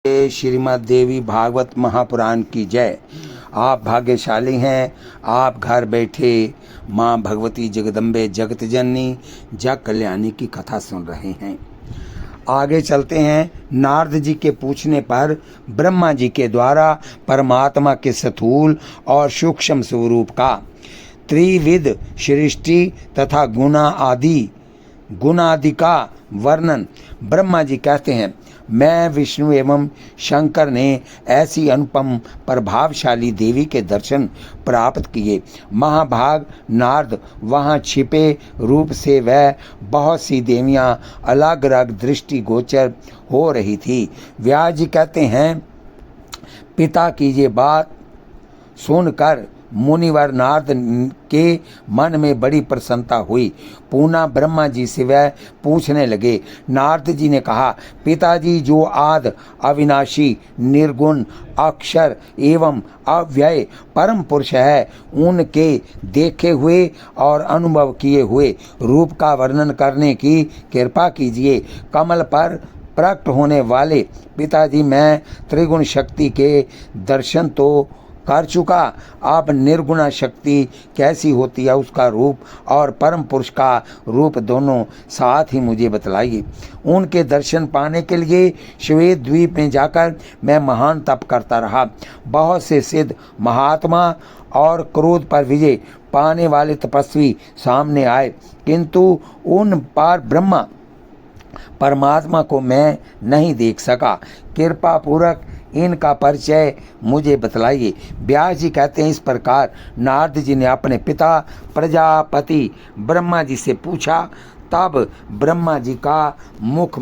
श्रीमद् देवी भागवत महापुराण की जय। आप भाग्यशाली हैं, आप घर बैठे माँ भगवती जगदम्बे जगत जननी जग कल्याणी की कथा सुन रहे हैं। आगे चलते हैं। नारद जी के पूछने पर ब्रह्मा जी के द्वारा परमात्मा के स्थूल और सूक्ष्म स्वरूप का त्रिविध सृष्टि तथा गुणादि का वर्णन ब्रह्मा जी कहते हैं। मैं विष्णु एवं शंकर ने ऐसी अनुपम प्रभावशाली देवी के दर्शन प्राप्त किए। महाभाग नारद वहाँ छिपे रूप से वह बहुत सी देवियाँ अलग अलग दृष्टि गोचर हो रही थी। व्यास जी कहते हैं, पिता की ये बात सुनकर मुनिवर नारद के मन में बड़ी प्रसन्नता हुई। पुनः ब्रह्मा जी से वह पूछने लगे। नारद जी ने कहा, पिताजी, जो आद अविनाशी निर्गुण अक्षर एवं अव्यय परम पुरुष है, उनके देखे हुए और अनुभव किए हुए रूप का वर्णन करने की कृपा कीजिए। कमल पर प्रकट होने वाले पिताजी, मैं त्रिगुण शक्ति के दर्शन तो कर चुका, अब निर्गुणा शक्ति कैसी होती है उसका रूप और परम पुरुष का रूप दोनों साथ ही मुझे बतलाइए। उनके दर्शन पाने के लिए श्वेत द्वीप में जाकर मैं महान तप करता रहा। बहुत से सिद्ध महात्मा और क्रोध पर विजय पाने वाले तपस्वी सामने आए, किंतु उन पार ब्रह्मा परमात्मा को मैं नहीं देख सका। कृपा पूर्वक इनका परिचय मुझे बतलाइए। व्यास जी कहते हैं, इस प्रकार नारद जी ने अपने पिता प्रजापति ब्रह्मा जी से पूछा। तब ब्रह्मा जी का मुख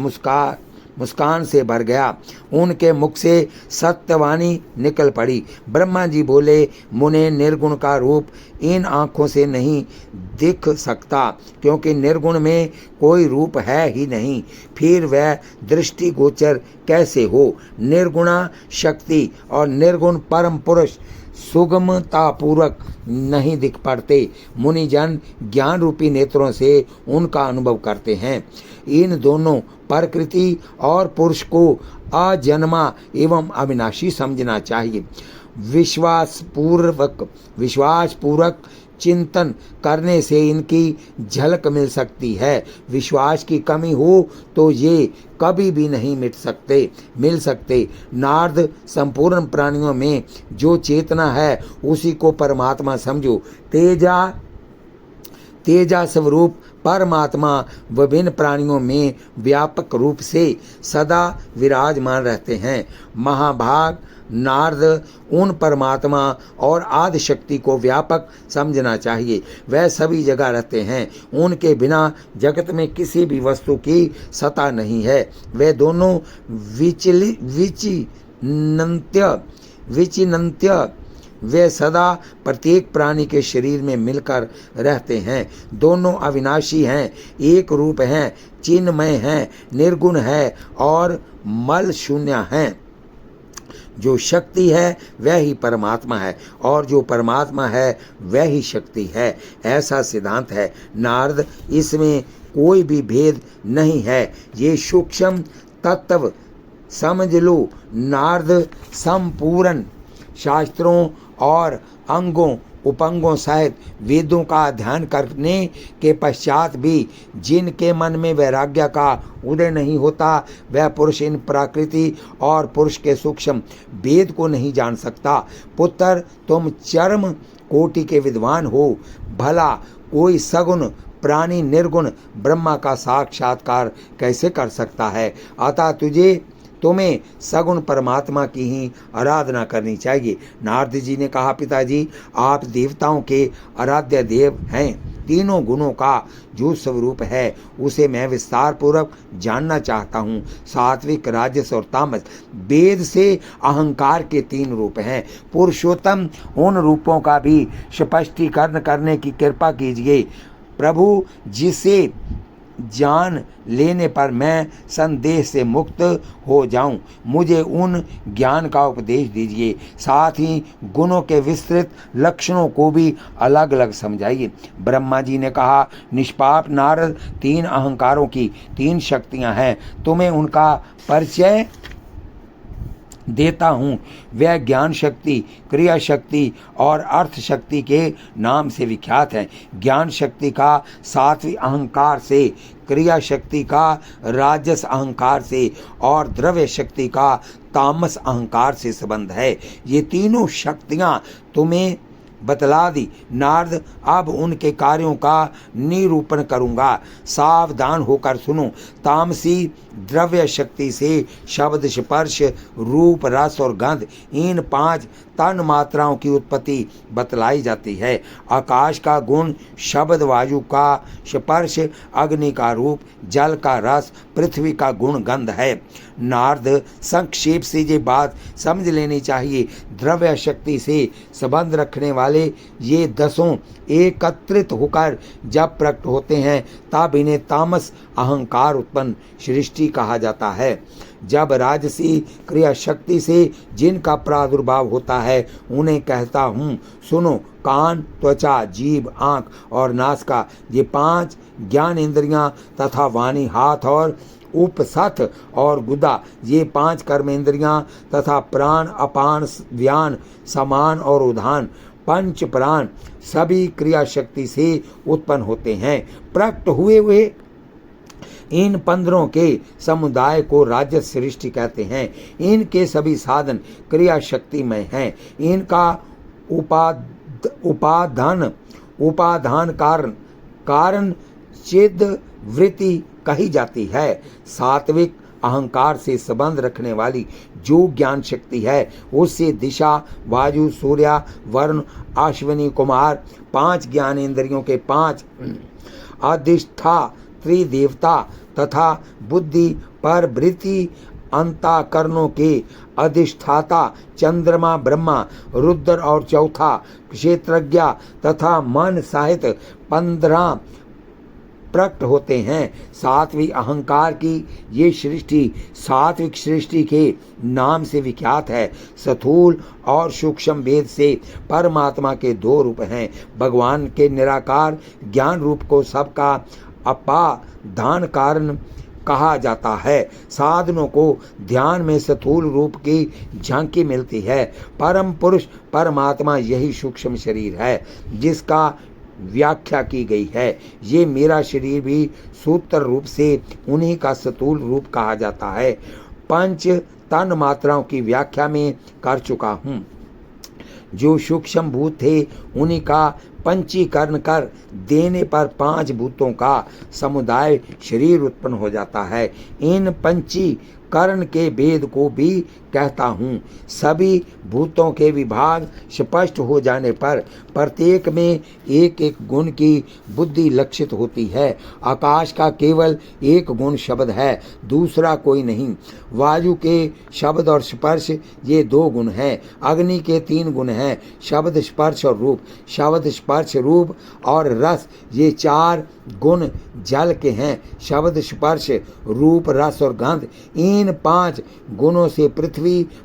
मुस्कान से भर गया। उनके मुख से सत्यवाणी निकल पड़ी। ब्रह्मा जी बोले, मुने, निर्गुण का रूप इन आँखों से नहीं दिख सकता, क्योंकि निर्गुण में कोई रूप है ही नहीं, फिर वह दृष्टि गोचर कैसे हो। निर्गुणा शक्ति और निर्गुण परम पुरुष सुगमतापूर्वक नहीं दिख पड़ते। मुनिजन ज्ञान रूपी नेत्रों से उनका अनुभव करते हैं। इन दोनों प्रकृति और पुरुष को अजन्मा एवं अविनाशी समझना चाहिए। विश्वास पूर्वक चिंतन करने से इनकी झलक मिल सकती है। विश्वास की कमी हो तो ये कभी भी नहीं मिल सकते। नारद, संपूर्ण प्राणियों में जो चेतना है उसी को परमात्मा समझो। तेजा स्वरूप परमात्मा विभिन्न प्राणियों में व्यापक रूप से सदा विराजमान रहते हैं। महाभाग नारद, उन परमात्मा और आदि शक्ति को व्यापक समझना चाहिए। वह सभी जगह रहते हैं। उनके बिना जगत में किसी भी वस्तु की सत्ता नहीं है। वे दोनों विचिन्त्य वे सदा प्रत्येक प्राणी के शरीर में मिलकर रहते हैं। दोनों अविनाशी हैं, एक रूप हैं, चिन्मय हैं, निर्गुण है और मल शून्य हैं। जो शक्ति है वह ही परमात्मा है और जो परमात्मा है वह ही शक्ति है, ऐसा सिद्धांत है। नारद, इसमें कोई भी भेद नहीं है। ये सूक्ष्म तत्व समझ लो। नारद संपूर्ण शास्त्रों और अंगों उपंगों सहित वेदों का अध्ययन करने के पश्चात भी जिनके मन में वैराग्य का उदय नहीं होता, वह पुरुष इन प्रकृति और पुरुष के सूक्ष्म भेद को नहीं जान सकता। पुत्र, तुम चरम कोटि के विद्वान हो, भला कोई सगुण प्राणी निर्गुण ब्रह्मा का साक्षात्कार कैसे कर सकता है? अतः तुम्हें सगुण परमात्मा की ही आराधना करनी चाहिए। नारद जी ने कहा, पिताजी, आप देवताओं के आराध्य देव हैं। तीनों गुणों का जो स्वरूप है उसे मैं विस्तार पूर्वक जानना चाहता हूँ। सात्विक, राजस और तामस। वेद से अहंकार के 3 रूप हैं। पुरुषोत्तम, उन रूपों का भी स्पष्टीकरण करने की कृपा कीजिए प्रभु, जिसे जान लेने पर मैं संदेह से मुक्त हो जाऊं। मुझे उन ज्ञान का उपदेश दीजिए। साथ ही गुणों के विस्तृत लक्षणों को भी अलग अलग समझाइए। ब्रह्मा जी ने कहा, निष्पाप नारद, 3 अहंकारों की 3 शक्तियां हैं, तुम्हें उनका परिचय देता हूँ वह ज्ञान शक्ति, क्रिया शक्ति और अर्थ शक्ति के नाम से विख्यात है। ज्ञान शक्ति का सात्विक अहंकार से, क्रिया शक्ति का राजस अहंकार से और द्रव्य शक्ति का तामस अहंकार से संबंध है। ये तीनों शक्तियाँ तुम्हें बतला दी। नारद, अब उनके कार्यों का निरूपण करूंगा, सावधान होकर सुनो। तामसी द्रव्य शक्ति से शब्द, स्पर्श, रूप, रस और गंध, इन 5 तन मात्राओं की उत्पत्ति बतलाई जाती है। आकाश का गुण शब्द, वायु का स्पर्श, अग्नि का रूप, जल का रस, पृथ्वी का गुण गंध है। नारद, संक्षेप से ये बात समझ लेनी चाहिए। द्रव्य शक्ति से संबंध रखने वाले ये 10 एकत्रित होकर जब प्रकट होते हैं तब इन्हें तामस अहंकार उत्पन्न सृष्टि कहा जाता है। जब राजसी क्रिया शक्ति से जिनका प्रादुर्भाव होता है उन्हें कहता हूँ, सुनो। कान, त्वचा, जीभ, आँख और नासिका, ये 5 ज्ञान इंद्रियां तथा वाणी, हाथ और उपसथ और गुदा, ये 5 कर्मेंद्रियां तथा प्राण, अपान, व्यान, समान और उदान, 5 प्राण सभी क्रिया शक्ति से उत्पन्न होते हैं। प्रकट हुए इन 15 के समुदाय को राज्य सृष्टि कहते हैं। इनके सभी साधन क्रिया शक्ति में हैं। इनका उपादान कारण चिद वृत्ति कही जाती है। सात्विक अहंकार से संबंध रखने वाली जो ज्ञान शक्ति है उससे दिशा, वायु, सूर्य, वर्ण, अश्विनी कुमार, 5 ज्ञान इंद्रियों के 5 अधिष्ठा, त्रिदेवता तथा बुद्धि पर वृत्ति अंतःकरणों के अधिष्ठाता चंद्रमा, ब्रह्मा, रुद्र और चौथा क्षेत्रज्ञ तथा मन सहित 15 प्रकट होते हैं। सात्विक अहंकार की ये सृष्टि सात्विक सृष्टि के नाम से विख्यात है। स्थूल और सूक्ष्म भेद से परमात्मा के 2 रूप हैं। भगवान के निराकार ज्ञान रूप को सबका अपादान कारण कहा जाता है। साधनों को ध्यान में स्थूल रूप की झांकी मिलती है। परम पुरुष परमात्मा यही सूक्ष्म शरीर है जिसका व्याख्या की गई है। ये मेरा शरीर भी सूत्र रूप से उन्हीं का स्थूल रूप कहा जाता है। 5 तन मात्राओं की व्याख्या में कर चुका हूँ। जो सूक्ष्म भूत थे उन्हीं का पंचीकरण कर देने पर 5 भूतों का समुदाय शरीर उत्पन्न हो जाता है। इन पंचीकरण के भेद को भी कहता हूँ। सभी भूतों के विभाग स्पष्ट हो जाने पर प्रत्येक में एक एक गुण की बुद्धि लक्षित होती है। आकाश का केवल एक गुण शब्द है, दूसरा कोई नहीं। वायु के शब्द और स्पर्श ये 2 गुण हैं। अग्नि के 3 गुण हैं, शब्द, स्पर्श और रूप। शब्द, स्पर्श, रूप और रस ये 4 गुण जल के हैं। शब्द, स्पर्श, रूप, रस और गंध, इन 5 गुणों से पृथ्वी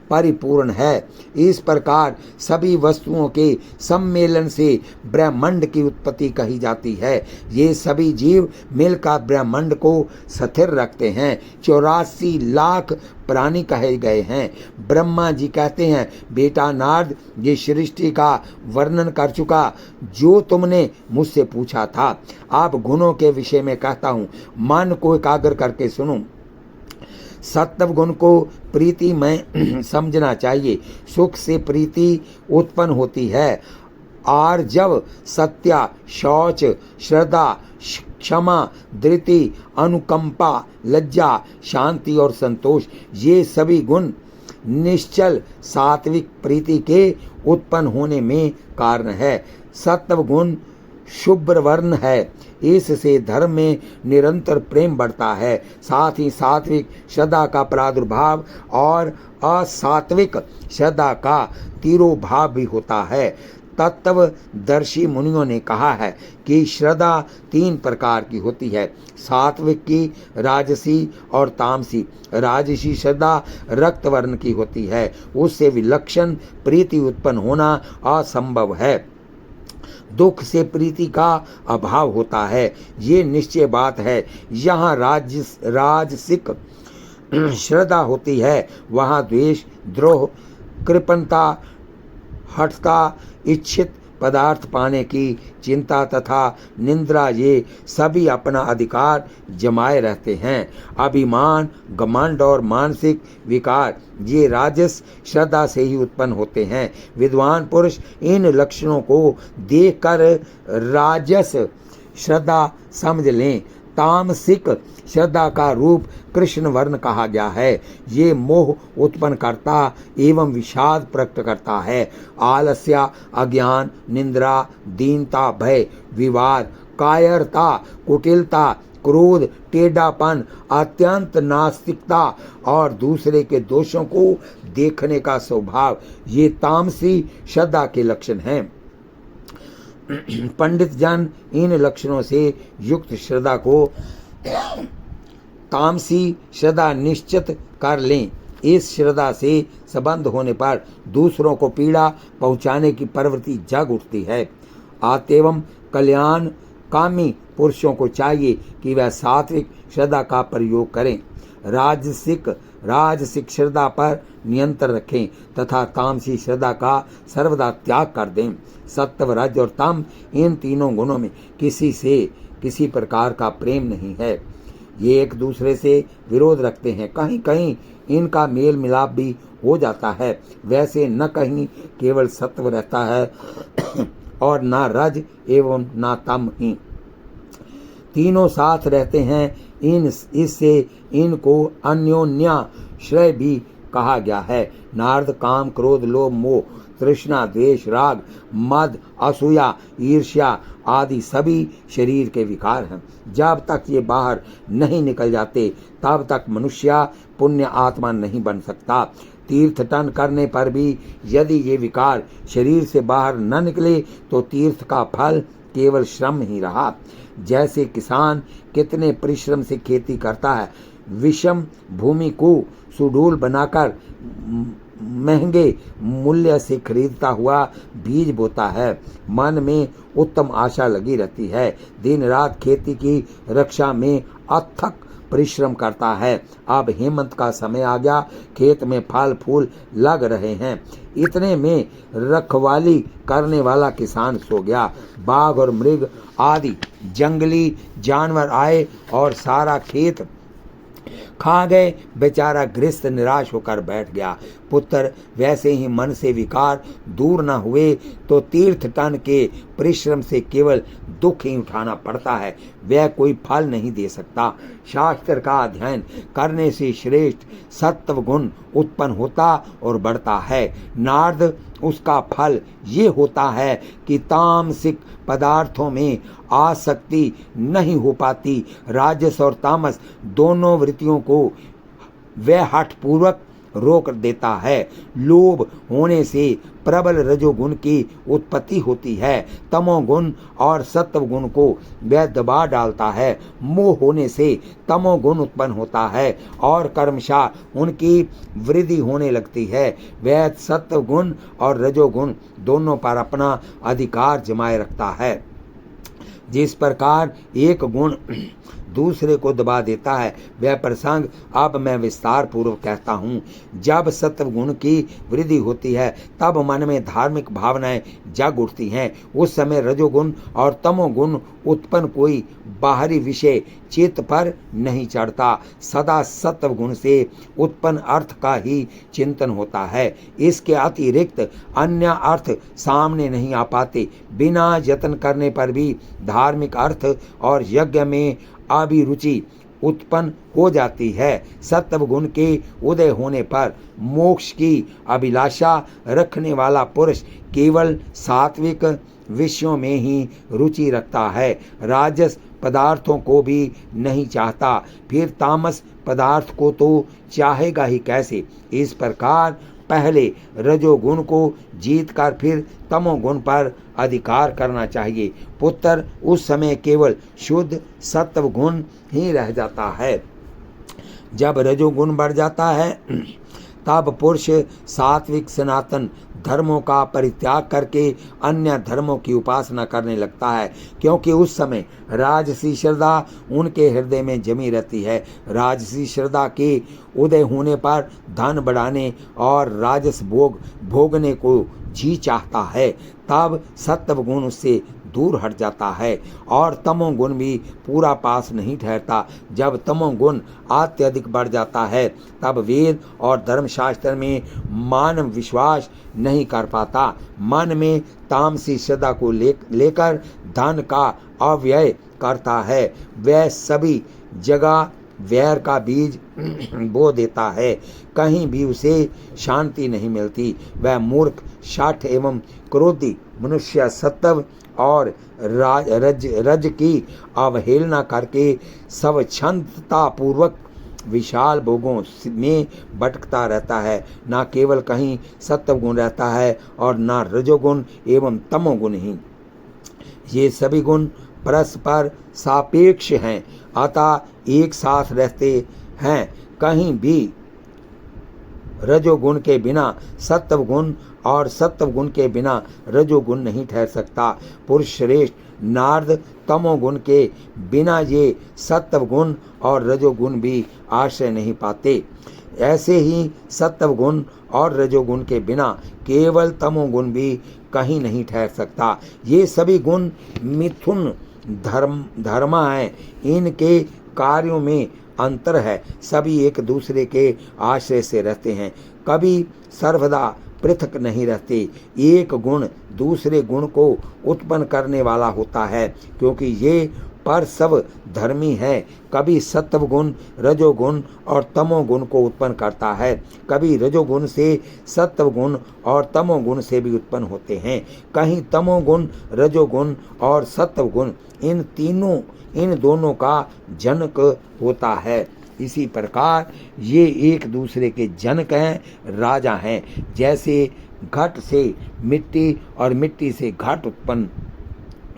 परिपूर्ण है। इस प्रकार सभी वस्तुओं के सम्मेलन से ब्रह्मांड की उत्पत्ति कही जाती है। ये सभी जीव मिलकर ब्रह्मांड को स्थिर रखते हैं। 84 लाख प्राणी कहे गए हैं। ब्रह्मा जी कहते हैं, बेटा नारद, ये सृष्टि का वर्णन कर चुका जो तुमने मुझसे पूछा था। अब गुणों के विषय में कहता हूँ, मन को एकाग्र करके सुनो। सत्व गुण को प्रीति में समझना चाहिए। सुख से प्रीति उत्पन्न होती है। आर्जव, सत्या, शौच, श्रद्धा, क्षमा, धृति, अनुकंपा, लज्जा, शांति और संतोष, ये सभी गुण निश्चल सात्विक प्रीति के उत्पन्न होने में कारण है। सत्व गुण शुभ्र वर्ण है। इससे धर्म में निरंतर प्रेम बढ़ता है। साथ ही सात्विक श्रद्धा का प्रादुर्भाव और असात्विक श्रद्धा का तिरोभाव भी होता है। तत्वदर्शी मुनियों ने कहा है कि श्रद्धा 3 प्रकार की होती है, सात्विक की, राजसी और तामसी। राजसी श्रद्धा रक्त वर्ण की होती है, उससे विलक्षण प्रीति उत्पन्न होना असंभव है। दुख से प्रीति का अभाव होता है, ये निश्चय बात है। यहाँ राजसिक श्रद्धा होती है वहाँ द्वेष, द्रोह, कृपणता, हठता, इच्छित पदार्थ पाने की चिंता तथा निंद्रा, ये सभी अपना अधिकार जमाए रहते हैं। अभिमान, घमंड और मानसिक विकार ये राजस श्रद्धा से ही उत्पन्न होते हैं। विद्वान पुरुष इन लक्षणों को देखकर राजस श्रद्धा समझ लें। तामसिक श्रद्धा का रूप कृष्ण वर्ण कहा गया है। ये मोह उत्पन्न करता एवं विषाद प्रकट करता है। आलस्य, अज्ञान, निंद्रा, दीनता, भय, विवाद, कायरता, कुटिलता, क्रोध, टेढ़ापन, अत्यंत नास्तिकता और दूसरे के दोषों को देखने का स्वभाव, ये तामसी श्रद्धा के लक्षण हैं। पंडित जन इन लक्षणों से युक्त श्रद्धा को तामसी श्रद्धा निश्चित कर लें। इस श्रद्धा से संबंध होने पर दूसरों को पीड़ा पहुंचाने की प्रवृत्ति जग उठती है। अतएव कल्याण कामी पुरुषों को चाहिए कि वह सात्विक श्रद्धा का प्रयोग करें, राजसिक श्रद्धा पर नियंत्रण रखें तथा तामसी श्रद्धा का सर्वदा त्याग कर दें। सत्व, रज और तम इन तीनों गुणों में किसी से किसी प्रकार का प्रेम नहीं है। ये एक दूसरे से विरोध रखते हैं। कहीं कहीं इनका मेल मिलाप भी हो जाता है। वैसे न कहीं केवल सत्व रहता है और न रज एवं न तम ही, तीनों साथ रहते हैं। इससे इनको अन्योन्याश्रय भी कहा गया है। नारद काम, क्रोध, लोभ, मोह, तृष्णा, द्वेष, राग, मद, असूया, ईर्ष्या आदि सभी शरीर के विकार हैं। जब तक ये बाहर नहीं निकल जाते तब तक मनुष्य पुण्य आत्मा नहीं बन सकता। तीर्थटन करने पर भी यदि ये विकार शरीर से बाहर न निकले तो तीर्थ का फल केवल श्रम ही रहा। जैसे किसान कितने परिश्रम से खेती करता है, विषम भूमि को सुडौल बनाकर महंगे मूल्य से खरीदता हुआ बीज बोता है, मन में उत्तम आशा लगी रहती है, दिन रात खेती की रक्षा में अथक परिश्रम करता है। अब हेमंत का समय आ गया, खेत में फल फूल लग रहे हैं। इतने में रखवाली करने वाला किसान सो गया। बाघ और मृग आदि जंगली जानवर आए और सारा खेत खा गए। बेचारा गृहस्थ निराश होकर बैठ गया। पुत्र वैसे ही मन से विकार दूर न हुए तो तीर्थटन के परिश्रम से केवल दुख ही उठाना पड़ता है, वह कोई फल नहीं दे सकता। शास्त्र का अध्ययन करने से श्रेष्ठ सत्व गुण उत्पन्न होता और बढ़ता है। नारद उसका फल ये होता है कि तामसिक पदार्थों में आसक्ति नहीं हो पाती। राजस और तामस दोनों वृत्तियों को वह हठपूर्वक रोक देता है। लोभ होने से प्रबल रजोगुण की उत्पत्ति होती है। तमोगुण और सत्वगुण को वह दबा डालता है। मोह होने से तमोगुण उत्पन्न होता है और कर्मशः उनकी वृद्धि होने लगती है। वह सत्वगुण और रजोगुण दोनों पर अपना अधिकार जमाए रखता है। जिस प्रकार एक गुण दूसरे को दबा देता है, वह प्रसंग अब मैं विस्तार पूर्वक कहता हूँ। जब सत्व गुण की वृद्धि होती है तब मन में धार्मिक भावनाएं जग उठती हैं। उस समय रजोगुण और तमोगुण उत्पन्न कोई बाहरी विषय चित्त पर नहीं चढ़ता। सदा सत्व गुण से उत्पन्न अर्थ का ही चिंतन होता है। इसके अतिरिक्त अन्य अर्थ सामने नहीं आ पाते। बिना यत्न करने पर भी धार्मिक अर्थ और यज्ञ में अभिरुचि उत्पन्न हो जाती है। सत्व गुण के उदय होने पर मोक्ष की अभिलाषा रखने वाला पुरुष केवल सात्विक विषयों में ही रुचि रखता है, राजस पदार्थों को भी नहीं चाहता, फिर तामस पदार्थ को तो चाहेगा ही कैसे। इस प्रकार पहले रजोगुण को जीतकर फिर तमोगुण पर अधिकार करना चाहिए। पुत्र उस समय केवल शुद्ध सत्व गुण ही रह जाता है। जब रजोगुण बढ़ जाता है तब पुरुष सात्विक सनातन धर्मों का परित्याग करके अन्य धर्मों की उपासना करने लगता है, क्योंकि उस समय राजसी श्रद्धा उनके हृदय में जमी रहती है। राजसी श्रद्धा के उदय होने पर धन बढ़ाने और राजस भोग भोगने को जी चाहता है, तब सत्व गुण उससे दूर हट जाता है और तमोगुण भी पूरा पास नहीं ठहरता। जब तमोगुण अत्यधिक बढ़ जाता है तब वेद और धर्मशास्त्र में मानव विश्वास नहीं कर पाता। मन में तामसी श्रद्धा को लेकर धन का अव्यय करता है। वह सभी जगह वैर का बीज बो देता है, कहीं भी उसे शांति नहीं मिलती। वह मूर्ख, शाठ एवं क्रोधी मनुष्य सत्व और रज की अवहेलना करके स्वच्छंदता पूर्वक विशाल भोगों में भटकता रहता है। न केवल कहीं सत्व गुण रहता है और न रजोगुण एवं तमोगुण ही। ये सभी गुण परस्पर सापेक्ष हैं, अतः एक साथ रहते हैं। कहीं भी रजोगुण के बिना सत्व गुण और सत्व गुण के बिना रजोगुण नहीं ठहर सकता। पुरुष श्रेष्ठ नारद तमोगुण के बिना ये सत्व गुण और रजोगुण भी आश्रय नहीं पाते। ऐसे ही सत्व गुण और रजोगुण के बिना केवल तमोगुण भी कहीं नहीं ठहर सकता। ये सभी गुण मिथुन धर्मा है, इनके कार्यों में अंतर है। सभी एक दूसरे के आश्रय से रहते हैं, कभी सर्वदा पृथक नहीं रहते। एक गुण दूसरे गुण को उत्पन्न करने वाला होता है, क्योंकि ये पर सब धर्मी है। कभी सत्व गुण रजोगुण और तमोगुण को उत्पन्न करता है, कभी रजोगुण से सत्व गुण और तमोगुण से भी उत्पन्न होते हैं। कहीं तमोगुण रजोगुण और सत्व गुण इन दोनों का जनक होता है। इसी प्रकार ये एक दूसरे के जनक हैं, राजा हैं। जैसे घट से मिट्टी और मिट्टी से घट उत्पन्न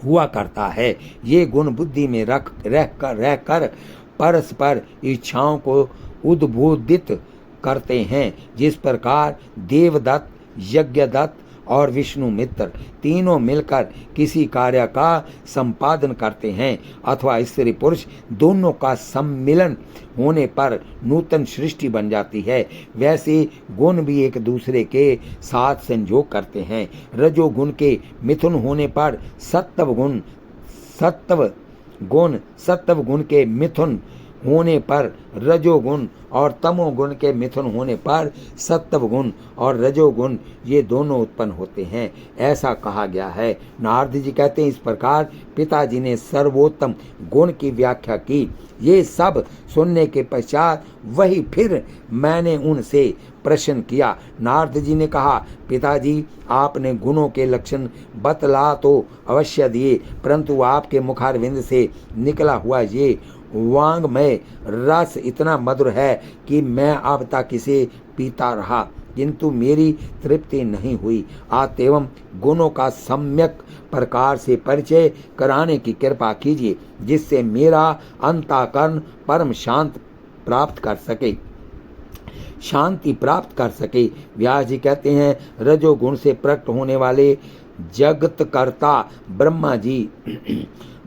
हुआ करता है, ये गुण बुद्धि में रहकर परस्पर इच्छाओं को उद्बोधित करते हैं। जिस प्रकार देवदत्त, यज्ञदत्त और विष्णु मित्र तीनों मिलकर किसी कार्य का संपादन करते हैं, अथवा स्त्री पुरुष दोनों का सम्मिलन होने पर नूतन सृष्टि बन जाती है, वैसे गुण भी एक दूसरे के साथ संयोग करते हैं। रजोगुण के मिथुन होने पर सत्व गुण के मिथुन होने पर रजोगुण और तमोगुण के मिथुन होने पर सत्व गुण और रजोगुण ये दोनों उत्पन्न होते हैं, ऐसा कहा गया है। नारद जी कहते हैं, इस प्रकार पिताजी ने सर्वोत्तम गुण की व्याख्या की। ये सब सुनने के पश्चात वही फिर मैंने उनसे प्रश्न किया। नारद जी ने कहा, पिताजी आपने गुणों के लक्षण बतला तो अवश्य दिए, परंतु आपके मुखारविंद से निकला हुआ ये वांग्मय रस इतना मधुर है कि मैं अब तक इसे पीता रहा, किंतु मेरी तृप्ति नहीं हुई। अतएव गुणों का सम्यक प्रकार से परिचय कराने की कृपा कीजिए, जिससे मेरा अंतःकरण परम शांति प्राप्त कर सके। व्यास जी कहते हैं, रजोगुण से प्रकट होने वाले जगतकर्ता ब्रह्मा जी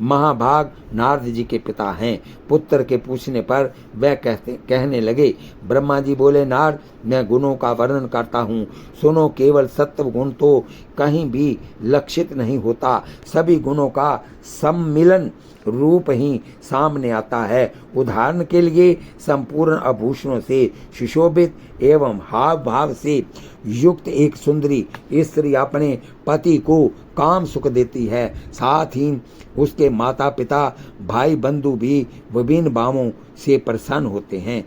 महाभाग नारद जी के पिता हैं। पुत्र के पूछने पर वह कहने लगे, ब्रह्मा जी बोले, नारद मैं गुणों का वर्णन करता हूँ, सुनो। केवल सत्व गुण तो कहीं भी लक्षित नहीं होता, सभी गुणों का सम्मिलन रूप ही सामने आता है। उदाहरण के लिए संपूर्ण आभूषणों से सुशोभित एवं हाव भाव से युक्त एक सुंदरी स्त्री अपने पति को काम सुख देती है, साथ ही उसके माता पिता भाई बंधु भी विभिन्न भावों से प्रसन्न होते हैं।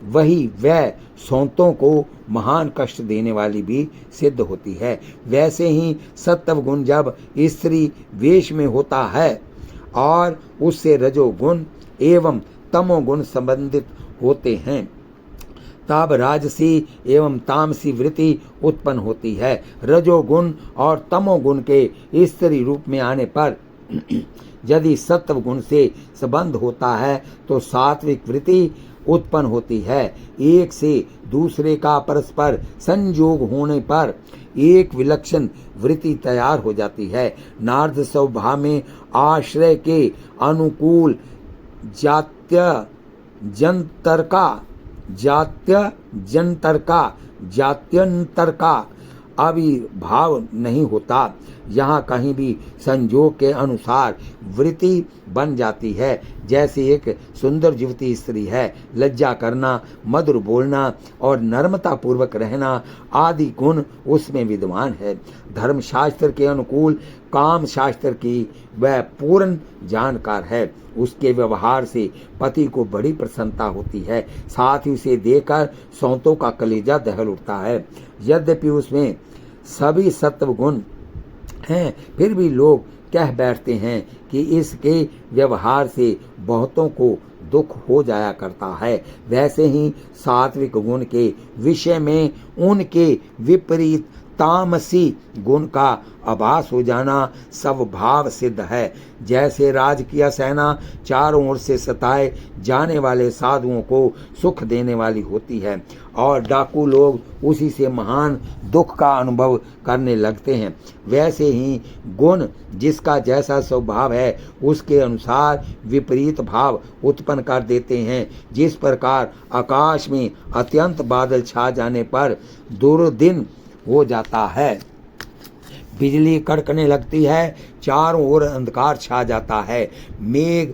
वही वह सौंतों को महान कष्ट देने वाली भी सिद्ध होती है। वैसे ही सत्व गुण जब स्त्री वेश में होता है और उससे रजोगुण एवं तमोगुण संबंधित होते हैं, तब राजसी एवं तामसी वृत्ति उत्पन्न होती है। रजोगुण और तमोगुण के स्त्री रूप में आने पर यदि सत्व गुण से संबंध होता है तो सात्विक वृत्ति उत्पन्न होती है। एक से दूसरे का परस्पर संयोग होने पर एक विलक्षण वृत्ति तैयार हो जाती है। नारद स्वभाव में आश्रय के अनुकूल जात्यंतर का आविर्भाव नहीं होता। यहाँ कहीं भी संयोग के अनुसार वृत्ति बन जाती है। जैसे एक सुंदर युवती स्त्री है, लज्जा करना, मधुर बोलना और नम्रता पूर्वक रहना आदि गुण उसमें विद्यमान है। धर्मशास्त्र के अनुकूल काम शास्त्र की वह पूर्ण जानकार है। उसके व्यवहार से पति को बड़ी प्रसन्नता होती है, साथ ही उसे देखकर सौतों का कलेजा दहल उठता है। यद्यपि उसमें सभी सत्व गुण हैं, फिर भी लोग कह बैठते हैं कि इसके व्यवहार से बहुतों को दुख हो जाया करता है। वैसे ही सात्विक गुण के विषय में उनके विपरीत तामसी गुण का आभास हो जाना स्वभाव सिद्ध है। जैसे राजकीय सेना चारों ओर से सताए जाने वाले साधुओं को सुख देने वाली होती है और डाकू लोग उसी से महान दुख का अनुभव करने लगते हैं, वैसे ही गुण जिसका जैसा स्वभाव है उसके अनुसार विपरीत भाव उत्पन्न कर देते हैं। जिस प्रकार आकाश में अत्यंत बादल छा जाने पर दुर्दिन हो जाता है, बिजली कड़कने लगती है, चारों ओर अंधकार छा जाता है, मेघ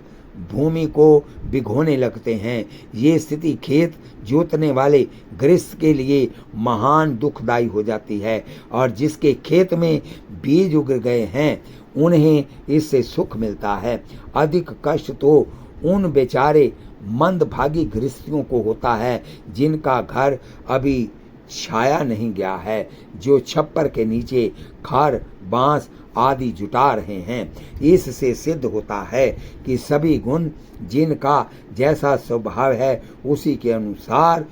भूमि को भिगोने लगते हैं। ये स्थिति खेत जोतने वाले गृहस्थ के लिए महान दुखदायी हो जाती है और जिसके खेत में बीज उग गए हैं उन्हें इससे सुख मिलता है। अधिक कष्ट तो उन बेचारे मंदभागी गृहस्थियों को होता है जिनका घर अभी छाया नहीं गया है, जो छप्पर के नीचे खार बांस आदि जुटा रहे हैं। इससे सिद्ध होता है कि सभी गुण जिनका जैसा स्वभाव है उसी के अनुसार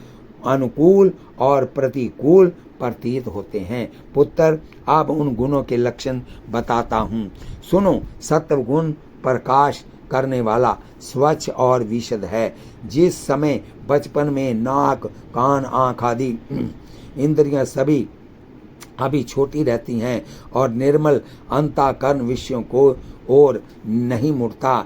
अनुकूल और प्रतिकूल प्रतीत होते हैं। पुत्र, अब उन गुणों के लक्षण बताता हूँ, सुनो। सत्व गुण प्रकाश करने वाला, स्वच्छ और विशद है। जिस समय बचपन में नाक, कान, आँख आदि इंद्रियां सभी अभी छोटी रहती हैं और निर्मल अंतःकरण विषयों को और नहीं मुड़ता,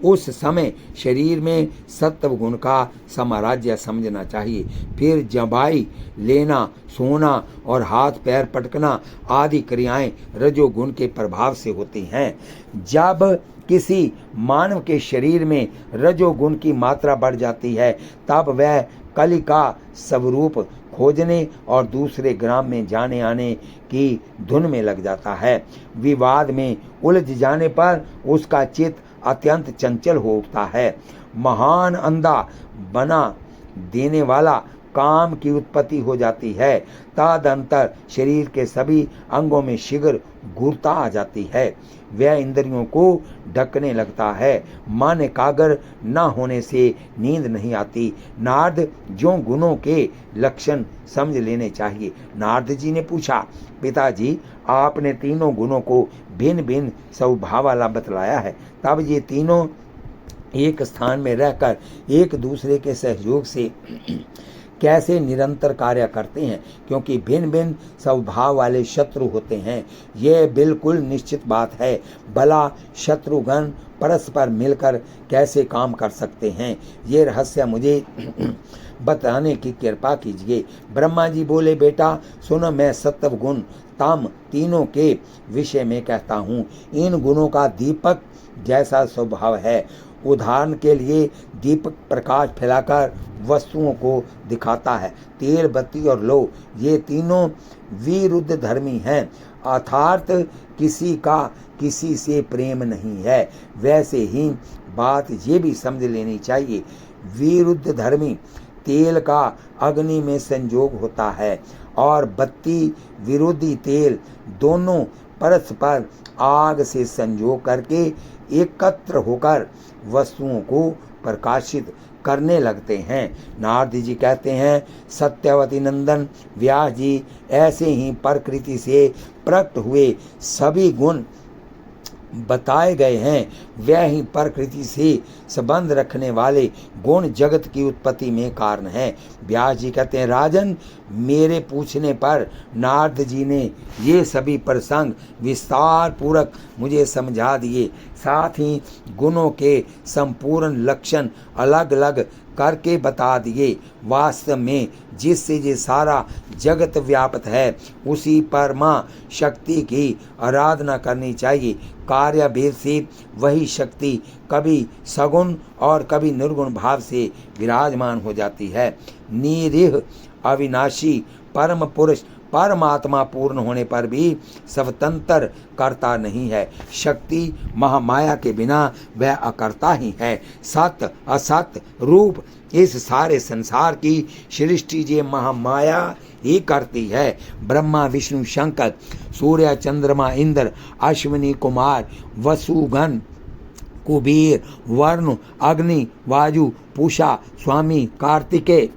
उस समय शरीर में सत्व गुण का साम्राज्य समझना चाहिए। फिर जबाई लेना, सोना और हाथ पैर पटकना आदि क्रियाएं रजोगुण के प्रभाव से होती हैं। जब किसी मानव के शरीर में रजोगुण की मात्रा बढ़ जाती है तब वह कली का स्वरूप खोजने और दूसरे ग्राम में जाने आने की धुन में लग जाता है। विवाद में उलझ जाने पर उसका चित्त अत्यंत चंचल हो उठता है। महान अंधा बना देने वाला काम की उत्पत्ति हो जाती है। तदंतर शरीर के सभी अंगों में शीघ्र घूरता आ जाती है। वह इंद्रियों को ढकने लगता है। मन एकाग्र न होने से नींद नहीं आती। नारद जो गुणों के लक्षण समझ लेने चाहिए। नारद जी ने पूछा, पिताजी आपने तीनों गुणों को भिन्न भिन्न स्वभाव वाला बतलाया है, तब ये तीनों एक स्थान में रहकर एक दूसरे के सहयोग से कैसे निरंतर कार्य करते हैं? क्योंकि भिन्न भिन्न स्वभाव वाले शत्रु होते हैं, यह बिल्कुल निश्चित बात है। भला शत्रुगण परस्पर मिलकर कैसे काम कर सकते हैं? ये रहस्य मुझे बताने की कृपा कीजिए। ब्रह्मा जी बोले, बेटा सुनो, मैं सत्व गुण ताम तीनों के विषय में कहता हूँ। इन गुणों का दीपक जैसा स्वभाव है। उदाहरण के लिए दीपक प्रकाश फैलाकर वस्तुओं को दिखाता है। तेल, बत्ती और लौ ये तीनों विरुद्ध धर्मी हैं, अर्थात किसी का किसी से प्रेम नहीं है। वैसे ही बात ये भी समझ लेनी चाहिए, विरुद्ध धर्मी तेल का अग्नि में संयोग होता है और बत्ती विरोधी तेल दोनों परस्पर आग से संयोग करके एकत्र होकर वस्तुओं को प्रकाशित करने लगते हैं। नारद जी कहते हैं, सत्यवती नंदन व्यास जी ऐसे ही प्रकृति से प्रकट हुए सभी गुण बताए गए हैं, वह ही प्रकृति से संबंध रखने वाले गुण जगत की उत्पत्ति में कारण है। व्यास जी कहते हैं, राजन, मेरे पूछने पर नारद जी ने ये सभी प्रसंग विस्तार पूर्वक मुझे समझा दिए। साथ ही गुणों के संपूर्ण लक्षण अलग अलग करके बता दिए। वास्तव में जिससे ये सारा जगत व्याप्त है, उसी परमा शक्ति की आराधना करनी चाहिए। कार्य भेद से वही शक्ति कभी सगुण और कभी निर्गुण भाव से विराजमान हो जाती है। निरीह अविनाशी परम पुरुष परमात्मा पूर्ण होने पर भी स्वतंत्र करता नहीं है। शक्ति महामाया के बिना वह अकर्ता ही है। सत्य असत्य रूप इस सारे संसार की सृष्टि ये महामाया ही करती है। ब्रह्मा विष्णु शंकर, सूर्य चंद्रमा इंद्र, अश्विनी कुमार, वसुगण, कुबेर, वरुण, अग्नि, वायु, पूषा, स्वामी, कार्तिकेय,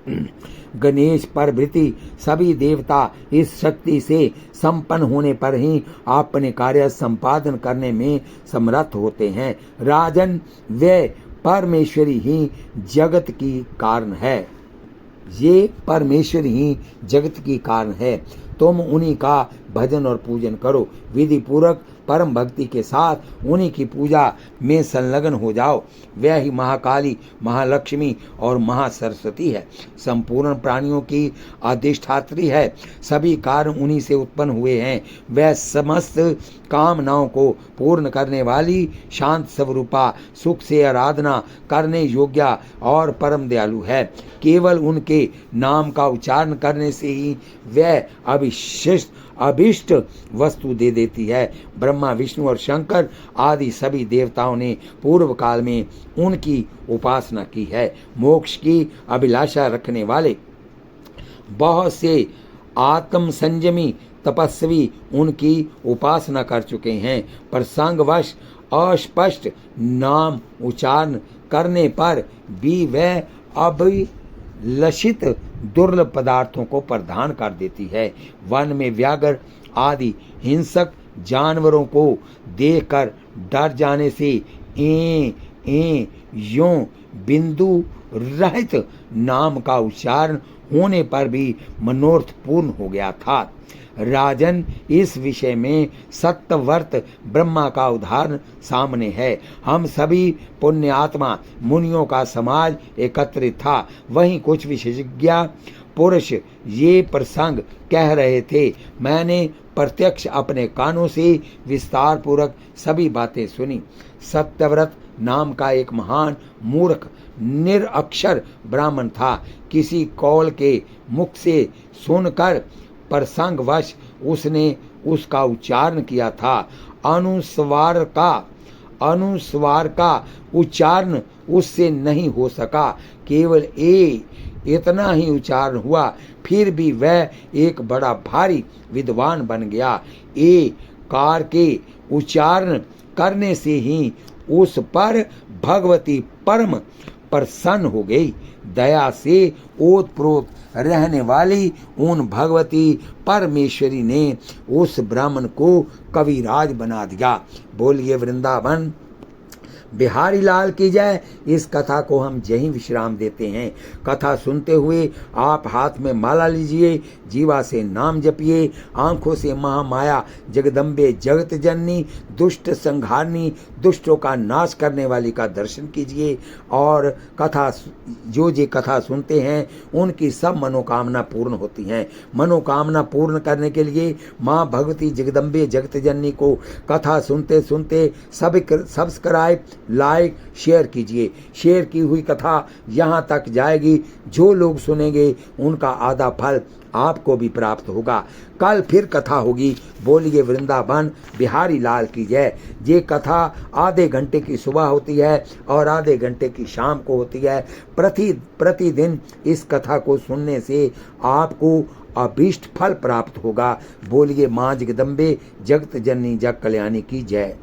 गणेश प्रभृति सभी देवता इस शक्ति से संपन्न होने पर ही अपने कार्य संपादन करने में समर्थ होते हैं। राजन, वे परमेश्वरी ही जगत की कारण है। ये परमेश्वर ही जगत की कारण है। तुम उन्हीं का भजन और पूजन करो। विधि पूर्वक परम भक्ति के साथ उन्हीं की पूजा में संलग्न हो जाओ। वह ही महाकाली, महालक्ष्मी और महासरस्वती है। संपूर्ण प्राणियों की अधिष्ठात्री है। सभी कार्य उन्हीं से उत्पन्न हुए हैं। वह समस्त कामनाओं को पूर्ण करने वाली शांत स्वरूपा, सुख से आराधना करने योग्य और परम दयालु है। केवल उनके नाम का उच्चारण करने से ही वह अभिष्ट वस्तु दे देती है। ब्रह्मा विष्णु और शंकर आदि सभी देवताओं ने पूर्व काल में उनकी उपासना की है। मोक्ष की अभिलाषा रखने वाले बहुत से आत्म संयमी तपस्वी उनकी उपासना कर चुके हैं। प्रसंगवश अस्पष्ट नाम उच्चारण करने पर भी वह अभिलषित दुर्लभ पदार्थों को प्रदान कर देती है। वन में व्याघ्र आदि हिंसक जानवरों को देखकर डर जाने से यों बिंदु रहित नाम का उच्चारण होने पर भी मनोरथ पूर्ण हो गया था। राजन, इस विषय में सत्यव्रत ब्रह्मा का उदाहरण सामने है। हम सभी पुण्यात्मा मुनियों का समाज एकत्रित था। वहीं कुछ विशेषज्ञ पुरुष ये प्रसंग कह रहे थे। मैंने प्रत्यक्ष अपने कानों से विस्तार पूर्वक सभी बातें सुनी। सत्यव्रत नाम का एक महान मूर्ख निरक्षर ब्राह्मण था। किसी कौल के मुख से सुनकर प्रसंगवश उसने उसका उच्चारण किया था। अनुस्वार का उच्चारण उससे नहीं हो सका। केवल इतना ही उच्चारण हुआ। फिर भी वह एक बड़ा भारी विद्वान बन गया। कार के उच्चारण करने से ही उस पर भगवती परम प्रसन्न हो गई। दया से ओतप्रोत रहने वाली उन भगवती परमेश्वरी ने उस ब्राह्मण को कविराज बना दिया। बोलिए वृंदावन बिहारी लाल की जय। इस कथा को हम यहीं विश्राम देते हैं। कथा सुनते हुए आप हाथ में माला लीजिए, जीवा से नाम जपिए, आंखों से महामाया जगदम्बे जगत जननी दुष्ट संहारनी दुष्टों का नाश करने वाली का दर्शन कीजिए और कथा जो कथा सुनते हैं उनकी सब मनोकामना पूर्ण होती हैं। मनोकामना पूर्ण करने के लिए माँ भगवती जगदम्बे जगत जननी को कथा सुनते सुनते सब्सक्राइब लाइक शेयर कीजिए। शेयर की हुई कथा यहाँ तक जाएगी। जो लोग सुनेंगे उनका आधा फल आपको भी प्राप्त होगा। कल फिर कथा होगी। बोलिए वृंदावन बिहारी लाल की जय। ये कथा आधे घंटे की सुबह होती है और आधे घंटे की शाम को होती है। प्रतिदिन इस कथा को सुनने से आपको अभीष्ट फल प्राप्त होगा। बोलिए माँ जगदम्बे जगत जननी जग कल्याणी की जय।